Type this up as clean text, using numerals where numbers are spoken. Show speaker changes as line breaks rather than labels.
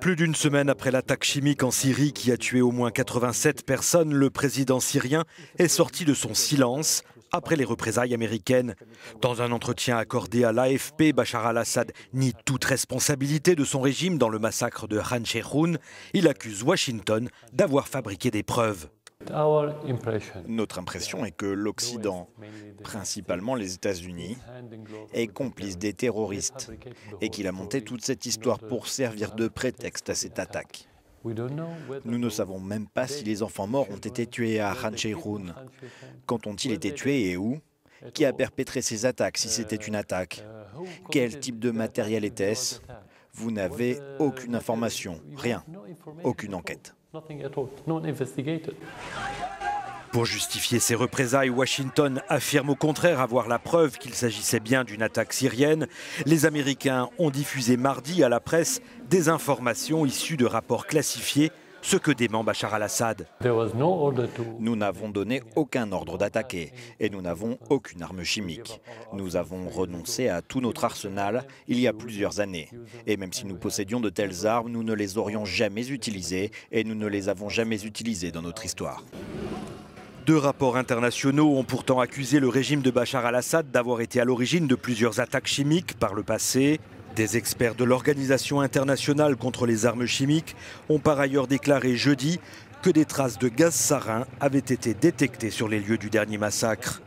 Plus d'une semaine après l'attaque chimique en Syrie qui a tué au moins 87 personnes, le président syrien est sorti de son silence après les représailles américaines. Dans un entretien accordé à l'AFP, Bachar al-Assad nie toute responsabilité de son régime dans le massacre de Khan Cheikhoun. Il accuse Washington d'avoir fabriqué des preuves.
Notre impression est que l'Occident, principalement les États-Unis, est complice des terroristes et qu'il a monté toute cette histoire pour servir de prétexte à cette attaque. Nous ne savons même pas si les enfants morts ont été tués à Khan Cheikhoun. Quand ont-ils été tués et où? Qui a perpétré ces attaques si c'était une attaque? Quel type de matériel était-ce? Vous n'avez aucune information, rien, aucune enquête.
Pour justifier ces représailles, Washington affirme au contraire avoir la preuve qu'il s'agissait bien d'une attaque syrienne. Les Américains ont diffusé mardi à la presse des informations issues de rapports classifiés, ce que dément Bachar al-Assad.
Nous n'avons donné aucun ordre d'attaquer et nous n'avons aucune arme chimique. Nous avons renoncé à tout notre arsenal il y a plusieurs années. Et même si nous possédions de telles armes, nous ne les aurions jamais utilisées et nous ne les avons jamais utilisées dans notre histoire.
Deux rapports internationaux ont pourtant accusé le régime de Bachar al-Assad d'avoir été à l'origine de plusieurs attaques chimiques par le passé. Des experts de l'Organisation internationale contre les armes chimiques ont par ailleurs déclaré jeudi que des traces de gaz sarin avaient été détectées sur les lieux du dernier massacre.